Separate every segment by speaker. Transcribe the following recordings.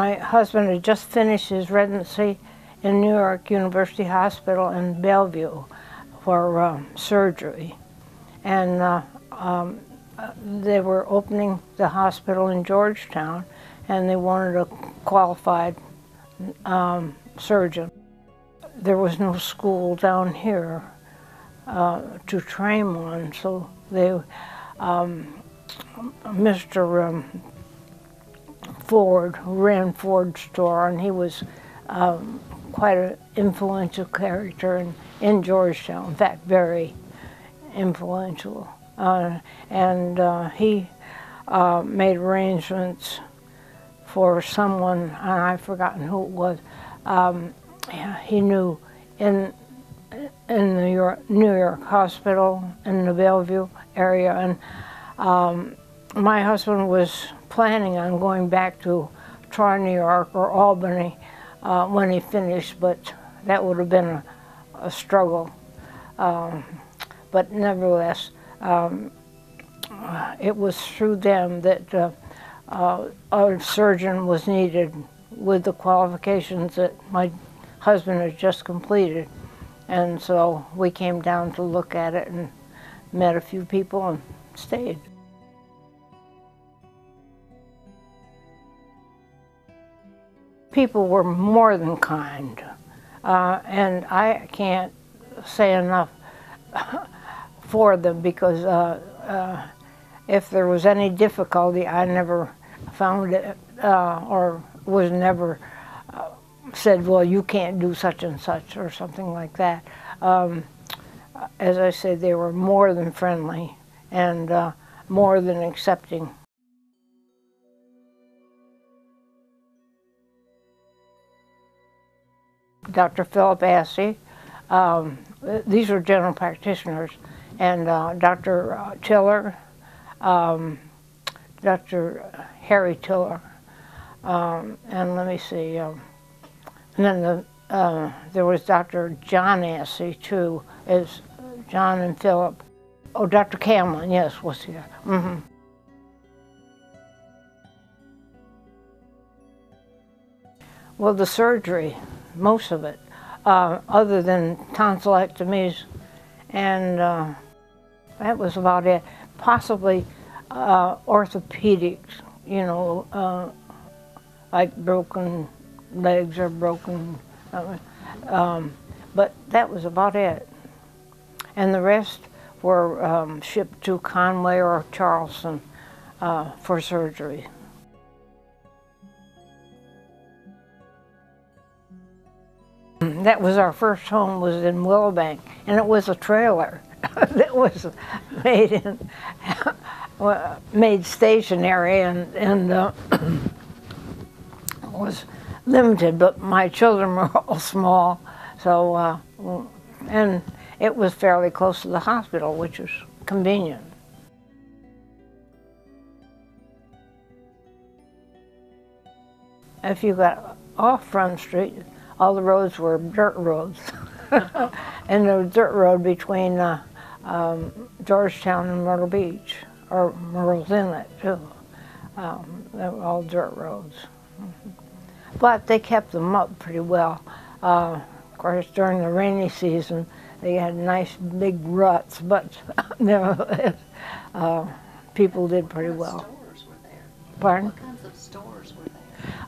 Speaker 1: My husband had just finished his residency in New York University Hospital in Bellevue for surgery. And they were opening the hospital in Georgetown, and they wanted a qualified surgeon. There was no school down here to train one, so they, Mr. Ford, who ran Ford's store, and he was quite an influential character in Georgetown, in fact, very influential. He made arrangements for someone, and I've forgotten who it was, he knew in the New York Hospital in the Bellevue area, and my husband was planning on going back to Troy, New York, or Albany when he finished, but that would have been a struggle. But nevertheless, it was through them that a surgeon was needed with the qualifications that my husband had just completed. And so we came down to look at it and met a few people and stayed. People were more than kind, and I can't say enough for them, because if there was any difficulty, I never found it or was never said, well, you can't do such and such or something like that. As I said, they were more than friendly and more than accepting. Dr. Philip Assey, these were general practitioners, and Dr. Tiller, Dr. Harry Tiller, and let me see, and then there was Dr. John Assey too, as John and Philip. Oh, Dr. Camlin, yes, was here. Mm-hmm. Well, the surgery, most of it, other than tonsillectomies, and that was about it. Possibly orthopedics, you know, like broken legs or broken, but that was about it. And the rest were shipped to Conway or Charleston for surgery. That was our first home, was in Willowbank, and it was a trailer that was made stationary and was limited, but my children were all small, so and it was fairly close to the hospital, which was convenient. If you got off Front Street, all the roads were dirt roads. And there was a dirt road between Georgetown and Myrtle Beach, or Myrtle's Inlet too. They were all dirt roads. But they kept them up pretty well. Of course, during the rainy season, they had nice big ruts, but nevertheless, people did pretty well.
Speaker 2: What stores were there?
Speaker 1: Pardon?
Speaker 2: What kinds of stores were there?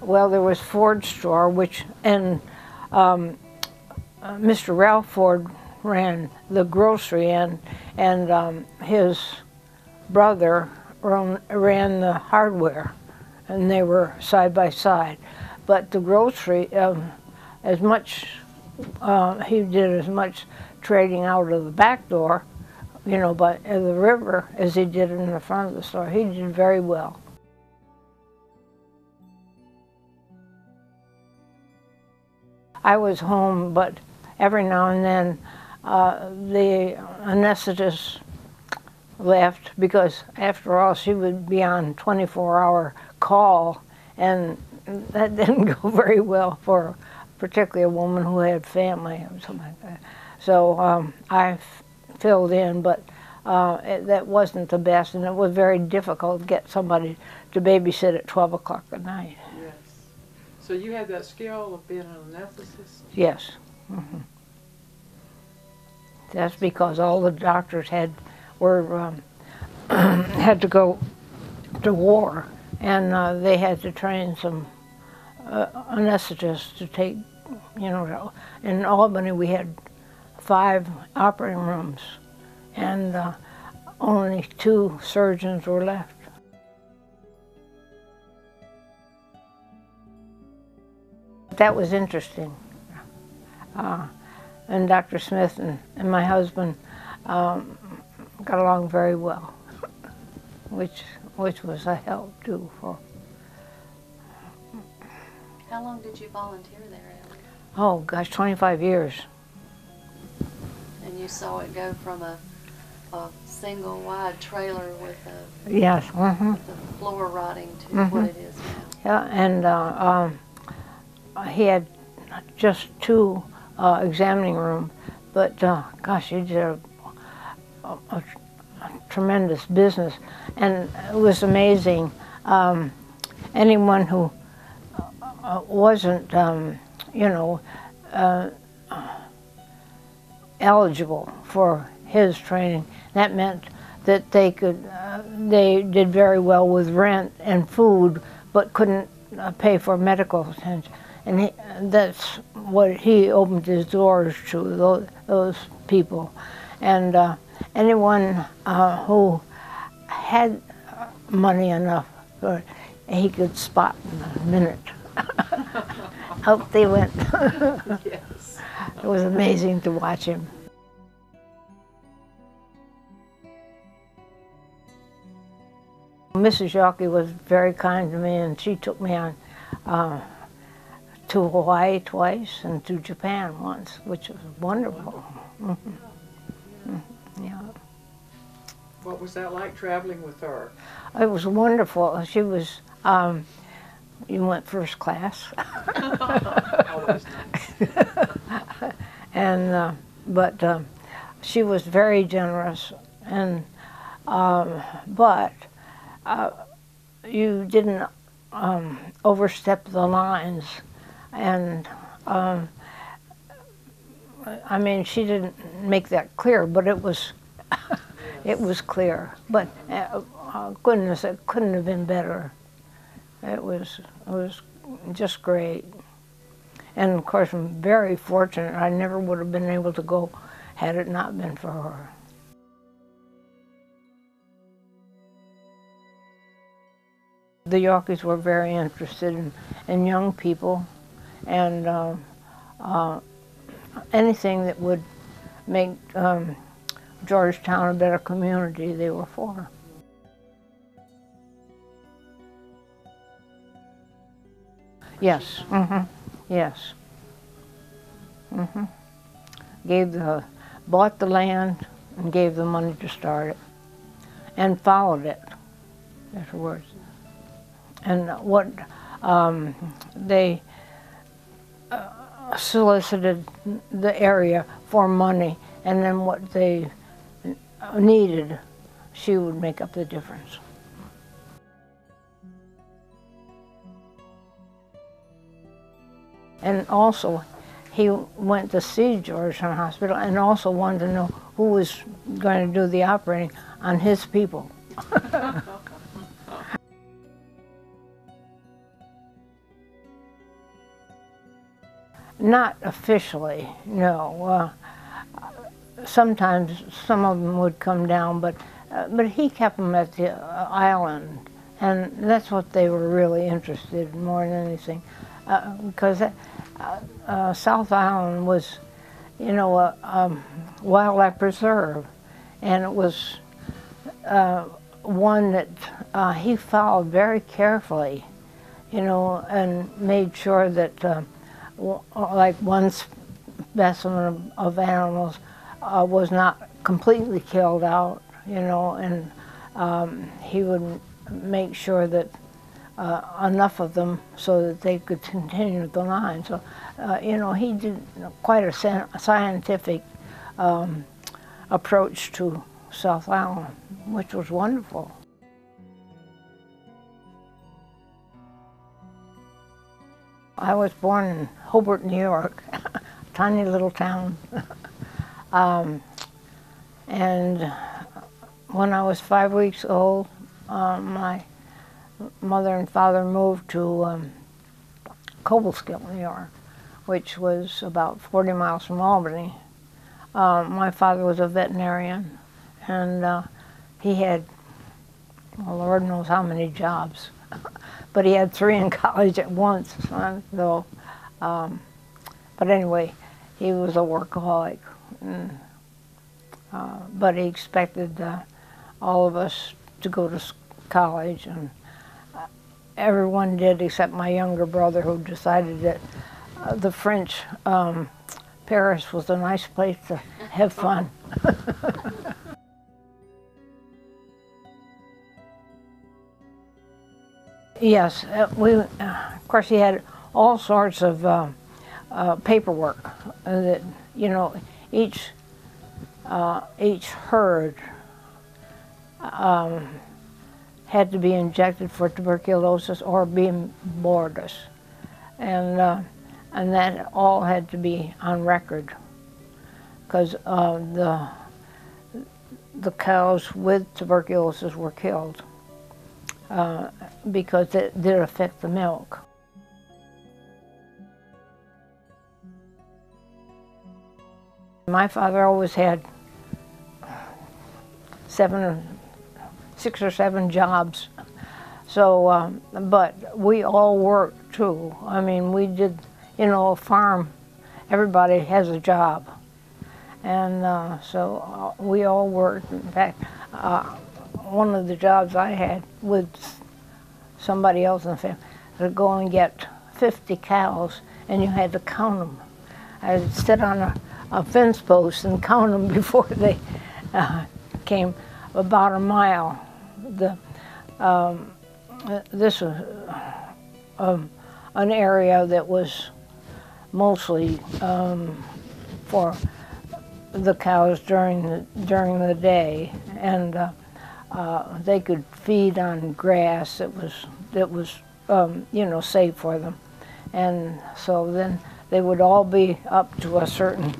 Speaker 1: Well, there was Ford's store, which, and Mr. Ralph Ford ran the grocery, and his brother ran the hardware, and they were side by side. But the grocery, as much, he did as much trading out of the back door, you know, by the river as he did in the front of the store. He did very well. I was home, but every now and then the anesthetist left, because after all she would be on 24-hour call, and that didn't go very well for particularly a woman who had family or something like that. So I filled in, but that wasn't the best, and it was very difficult to get somebody to babysit at 12 o'clock at night.
Speaker 2: Yes.
Speaker 3: So you had that skill of being an anesthetist?
Speaker 1: Yes. Mm-hmm. That's because all the doctors had to go to war, and they had to train some anesthetists to take, you know, in Albany we had 5 operating rooms, and only 2 surgeons were left. That was interesting. And Dr. Smith and my husband got along very well, which was a help too.
Speaker 2: How long did you volunteer there, Ellie?
Speaker 1: Oh gosh, 25 years.
Speaker 2: And you saw it go from a single wide trailer with
Speaker 1: Yes. Mm-hmm.
Speaker 2: the floor rotting to
Speaker 1: Mm-hmm.
Speaker 2: what it is now.
Speaker 1: Yeah, and he had just 2 examining rooms, but gosh, he did a tremendous business, and it was amazing. Anyone who wasn't, you know, eligible for his training, that meant that they did very well with rent and food, but couldn't pay for medical attention. And that's what he opened his doors to, those people. And anyone who had money enough, he could spot in a minute. Out they went.
Speaker 3: Yes.
Speaker 1: It was amazing to watch him. Mrs. Yawkey was very kind to me, and she took me on to Hawaii twice and to Japan once, which was wonderful. Mm-hmm. Mm-hmm. Yeah.
Speaker 3: What was that like traveling with her?
Speaker 1: It was wonderful. She was, you went first class.
Speaker 3: Always nice.
Speaker 1: And, but she was very generous, and, but you didn't overstep the lines. And I mean, she didn't make that clear, but it was it was clear. But goodness, it couldn't have been better. It was just great. And of course, I'm very fortunate. I never would have been able to go had it not been for her. The Yawkeys were very interested in young people, and anything that would make Georgetown a better community, they were for. Yes. Mm-hmm. Yes. Mm-hmm. Bought the land and gave the money to start it, and followed it afterwards. And what they solicited the area for money, and then what they needed, she would make up the difference. And also, he went to see Georgetown Hospital and also wanted to know who was going to do the operating on his people. Not officially, no. Sometimes some of them would come down, but he kept them at the island, and that's what they were really interested in more than anything, because South Island was, you know, a wildlife preserve, and it was one that he followed very carefully, you know, and made sure that like one specimen of animals was not completely killed out, you know, and he would make sure that enough of them so that they could continue the line. So, you know, he did quite a scientific approach to South Island, which was wonderful. I was born in Hobart, New York, a tiny little town. And when I was 5 weeks old, my mother and father moved to Cobleskill, New York, which was about 40 miles from Albany. My father was a veterinarian, and he had, well, Lord knows how many jobs, but he had 3 in college at once. So, but anyway, he was a workaholic, and, but he expected all of us to go to college, and everyone did except my younger brother, who decided that the French Paris was a nice place to have fun. Yes, of course he had all sorts of paperwork that, you know, each herd had to be injected for tuberculosis or be borders, and that all had to be on record, because the cows with tuberculosis were killed because it did affect the milk. My father always had 6 or 7 jobs. So, but we all worked too. I mean, we did, you know, a farm, everybody has a job. And so we all worked. In fact, one of the jobs I had with somebody else in the family, to go and get 50 cows, and you had to count them. I'd sit on a fence post and count them before they came about a mile. This was an area that was mostly for the cows during the day, and they could feed on grass that was you know, safe for them, and so then they would all be up to a certain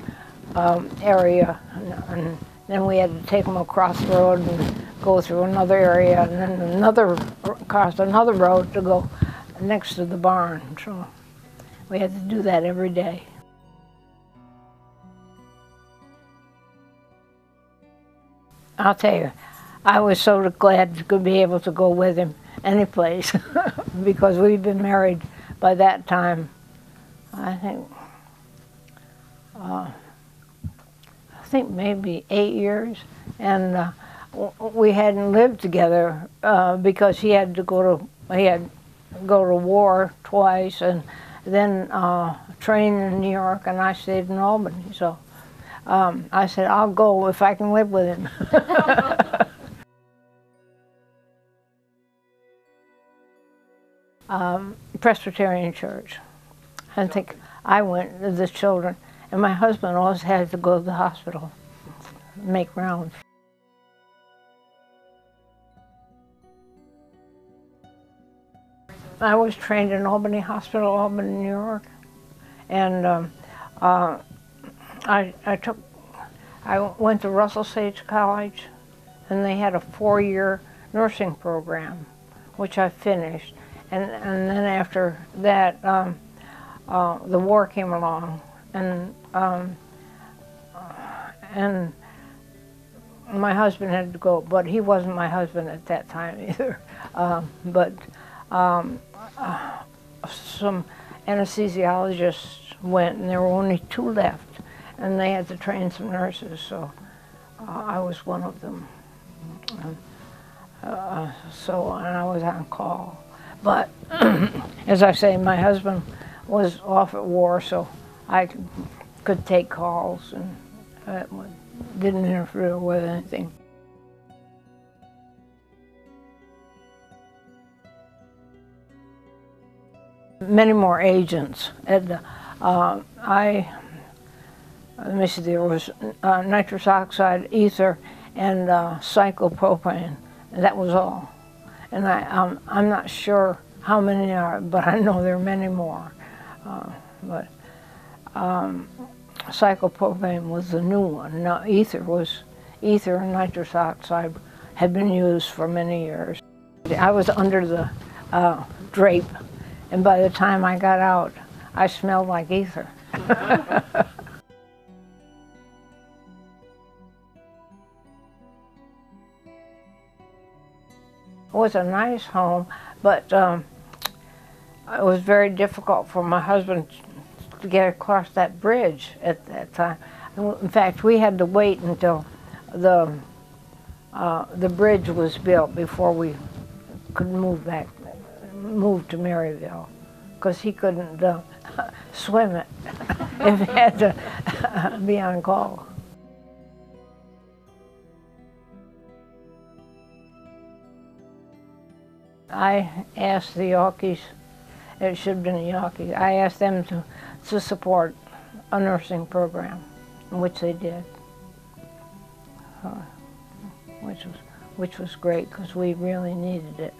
Speaker 1: area, and then we had to take them across the road and go through another area, and then across another road to go next to the barn. So we had to do that every day. I'll tell you, I was so glad to be able to go with him any place because we'd been married by that time, I think maybe 8 years, and we hadn't lived together because he had to go to war twice, and then train in New York, and I stayed in Albany. So I said, I'll go if I can live with him. Presbyterian church. I think I went with the children, and my husband always had to go to the hospital, make rounds. I was trained in Albany Hospital, Albany, New York, and I went to Russell Sage College, and they had a 4-year nursing program, which I finished, and then after that the war came along, and my husband had to go, but he wasn't my husband at that time either. Some anesthesiologists went, and there were only 2 left, and they had to train some nurses, so I was one of them. And I was on call. But as I say, my husband was off at war, so I could take calls, and it didn't interfere with anything. Many more agents. And let me see, there was nitrous oxide, ether, and cyclopropane, and that was all. And I'm not sure how many are, but I know there are many more. but cyclopropane was the new one. Now, ether and nitrous oxide had been used for many years. I was under the drape, and by the time I got out, I smelled like ether. It was a nice home, but it was very difficult for my husband to get across that bridge at that time. In fact, we had to wait until the bridge was built before we could move to Maryville, because he couldn't swim it if he had to be on call. I asked the Yawkeys, it should have been the Yawkeys, I asked them to support a nursing program, which they did, which was great because we really needed it.